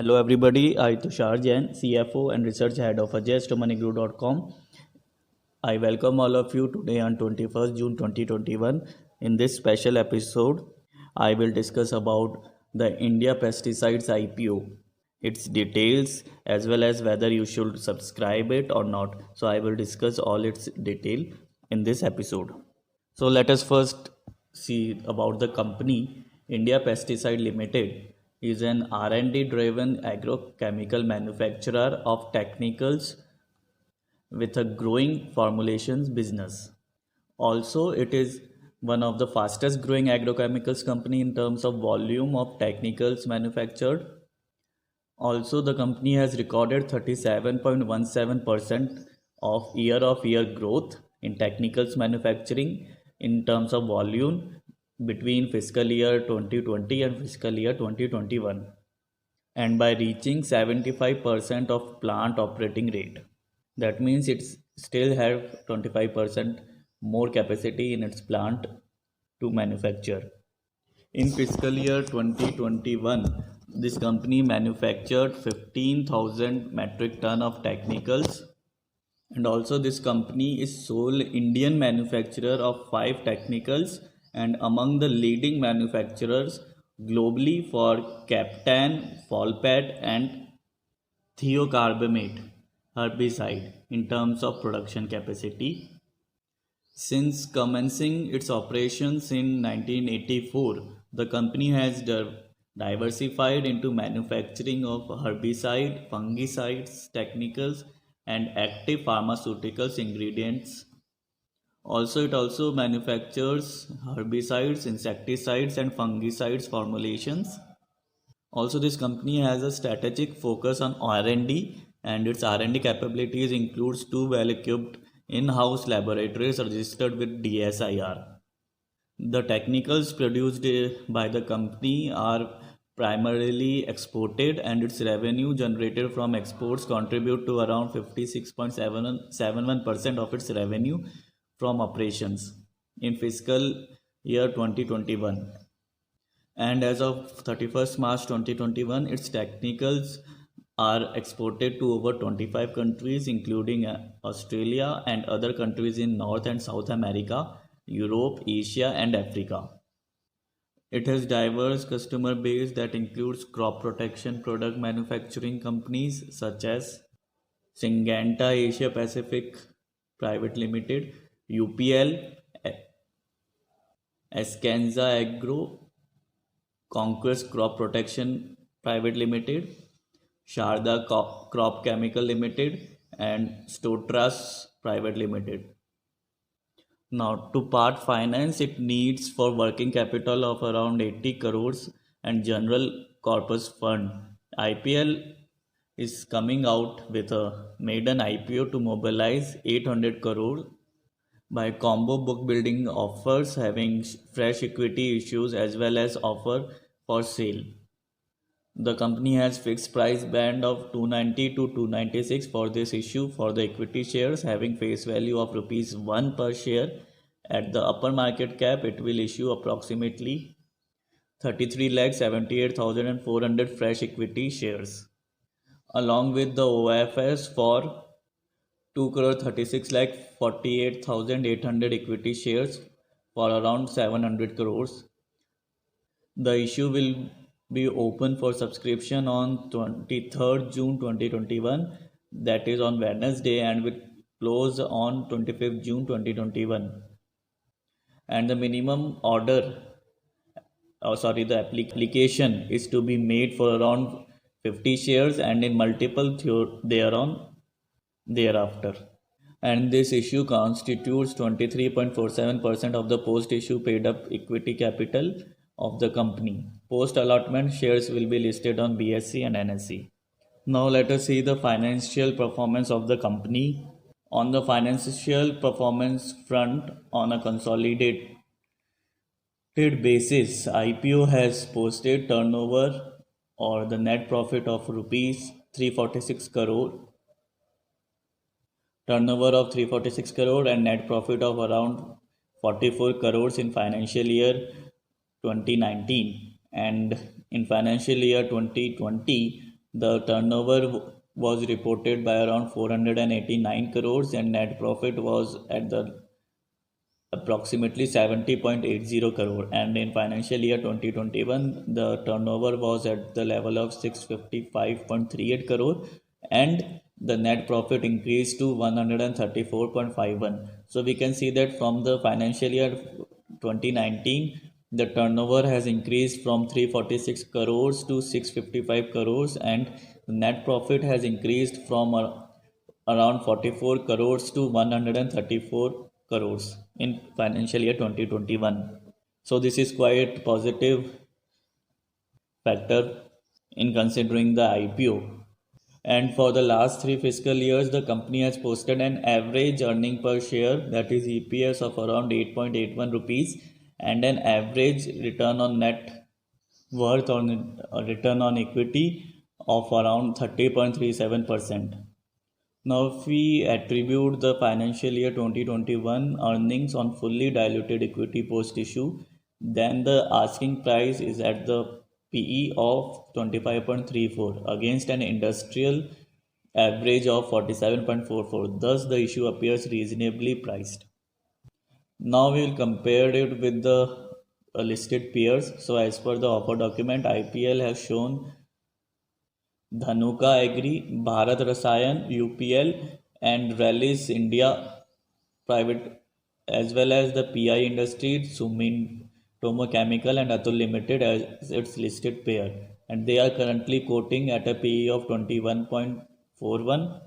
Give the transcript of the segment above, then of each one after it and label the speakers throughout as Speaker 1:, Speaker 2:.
Speaker 1: Hello everybody, I Tushar Jain, CFO and Research Head of Ajayastromoneyguru.com. I welcome all of you today on 21st June 2021. In this special episode, I will discuss about the India Pesticides IPO, its details as well as whether you should subscribe it or not. So I will discuss all its detail in this episode. So let us first see about the company. India Pesticide Limited is an R&D driven agrochemical manufacturer of technicals with a growing formulations business. Also, it is one of the fastest growing agrochemicals company in terms of volume of technicals manufactured. Also, the company has recorded 37.17% of year growth in technicals manufacturing in terms of volume between fiscal year 2020 and fiscal year 2021, and by reaching 75% of plant operating rate. That means it's still have 25% more capacity in its plant to manufacture. In fiscal year 2021, this company manufactured 15,000 metric ton of technicals, and also this company is sole Indian manufacturer of 5 technicals and among the leading manufacturers globally for Captan, Folpet and thiocarbamate herbicide in terms of production capacity. Since commencing its operations in 1984, the company has diversified into manufacturing of herbicide, fungicides, technicals, and active pharmaceuticals ingredients. Also, it also manufactures herbicides, insecticides, and fungicides formulations. Also, this company has a strategic focus on R&D, and its R&D capabilities includes 2 well-equipped in-house laboratories registered with DSIR. The technicals produced by the company are primarily exported, and its revenue generated from exports contribute to around 56.71% of its revenue from operations in fiscal year 2021. And as of 31st March 2021, its technicals are exported to over 25 countries including Australia and other countries in North and South America, Europe, Asia and Africa. It has diverse customer base that includes crop protection product manufacturing companies such as Syngenta Asia Pacific Private Limited, UPL, Escanza Agro, Conquest Crop Protection Private Limited, Sharda Crop Chemical Limited and Stotras Private Limited. Now, to part finance, it needs for working capital of around 80 crores and general corpus fund. IPL is coming out with a maiden IPO to mobilize 800 crore by combo book building offers having fresh equity issues as well as offer for sale. The company has fixed price band of 290 to 296 for this issue for the equity shares having face value of rupees 1 per share. At the upper market cap, it will issue approximately 33,78,400 fresh equity shares along with the OFS for 2,36,48,800 equity shares for around 700 crores. The issue will be open for subscription on 23rd June 2021, that is on Wednesday, and will close on 25th June 2021. And the minimum order, the application is to be made for around 50 shares and in multiple thereafter. And this issue constitutes 23.47% of the post-issue paid-up equity capital of the company. Post-allotment shares will be listed on BSE and NSE. Now let us see the financial performance of the company. On the financial performance front, on a consolidated basis, IPO has posted turnover or the net profit of rupees 346 crore, turnover of 346 crore and net profit of around 44 crores in financial year 2019, and in financial year 2020 The turnover was reported by around 489 crores and net profit was at the approximately 70.80 crore, and in financial year 2021 the turnover was at the level of 655.38 crore and the net profit increased to 134.51. So we can see that from the financial year 2019 the turnover has increased from 346 crores to 655 crores and the net profit has increased from around 44 crores to 134 crores in financial year 2021. So this is quite positive factor in considering the IPO. And for the last 3 fiscal years, the company has posted an average earning per share, that is EPS, of around 8.81 rupees and an average return on net worth or return on equity of around 30.37%. Now, if we attribute the financial year 2021 earnings on fully diluted equity post issue, then the asking price is at the PE of 25.34 against an industrial average of 47.44. Thus, the issue appears reasonably priced. Now, we will compare it with the listed peers. So, as per the offer document, IPL has shown Dhanuka Agri, Bharat Rasayan, UPL, and Rallis India Private, as well as the PI Industries, Sumitomo Chemical, and Atul Limited as its listed pair. And they are currently quoting at a PE of 21.41,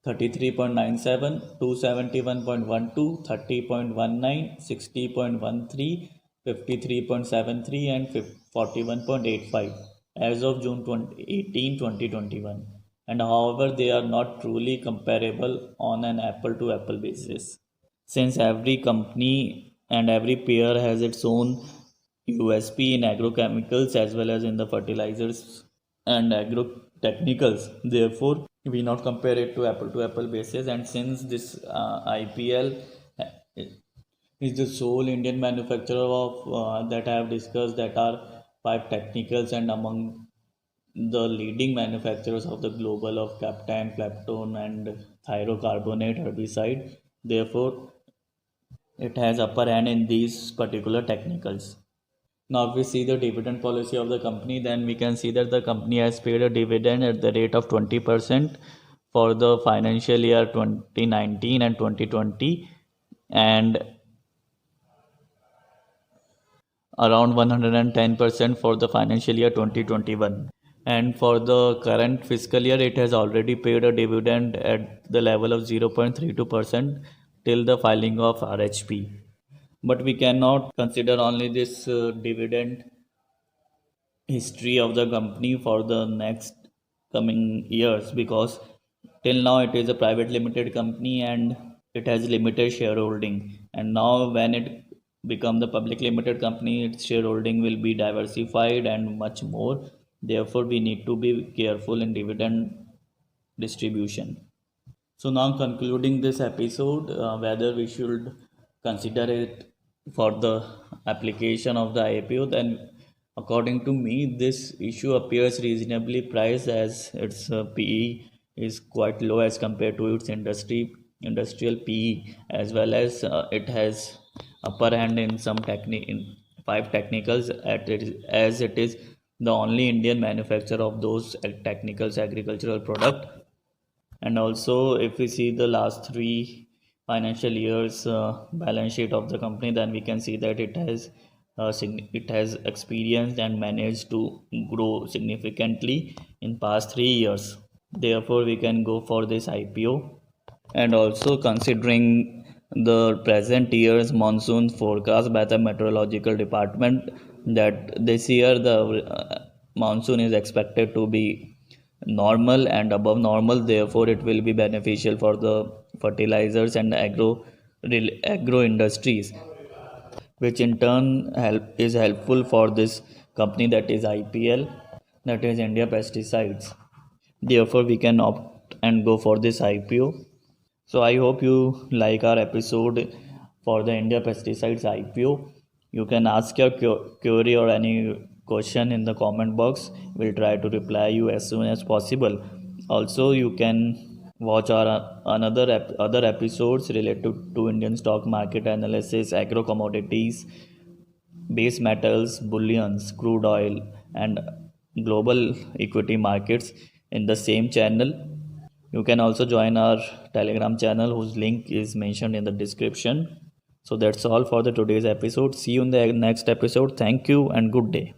Speaker 1: 33.97, 271.12, 30.19, 60.13, 53.73, and 41.85 as of June 18, 2021. And however, they are not truly comparable on an apple to apple basis. Since every company and every pair has its own USP in agrochemicals as well as in the fertilizers and agrotechnicals, therefore we not compare it to apple basis. And since this IPL is the sole Indian manufacturer of that I have discussed that are pipe technicals and among the leading manufacturers of the global of captain, claptone, and thyrocarbonate herbicide. Therefore, it has upper hand in these particular technicals. Now, if we see the dividend policy of the company, then we can see that the company has paid a dividend at the rate of 20% for the financial year 2019 and 2020, and around 110% for the financial year 2021. And for the current fiscal year, it has already paid a dividend at the level of 0.32% till the filing of RHP. But we cannot consider only this dividend history of the company for the next coming years, because till now it is a private limited company and it has limited shareholding, and now when it become the public limited company, its shareholding will be diversified and much more. Therefore, we need to be careful in dividend distribution. So now concluding this episode, whether we should consider it for the application of the IPO, then according to me, this issue appears reasonably priced as its PE is quite low as compared to its industrial PE, as well as it has upper hand in some in five technicals as it is the only Indian manufacturer of those technicals agricultural product. And also, if we see the last 3 financial years balance sheet of the company, then we can see that it has experienced and managed to grow significantly in past 3 years. Therefore, we can go for this IPO. And also, considering the present year's monsoon forecast by the meteorological department, that this year the monsoon is expected to be normal and above normal, therefore it will be beneficial for the fertilizers and agro industries, which in turn is helpful for this company, that is IPL, that is India Pesticides. Therefore, we can opt and go for this IPO. So I hope you like our episode for the India Pesticides IPO. You can ask your query or any question in the comment box. We'll try to reply you as soon as possible. Also, you can watch our other episodes related to Indian stock market analysis, agro commodities, base metals, bullions, crude oil, and global equity markets in the same channel. You can also join our Telegram channel, whose link is mentioned in the description. So that's all for the today's episode. See you in the next episode. Thank you and good day.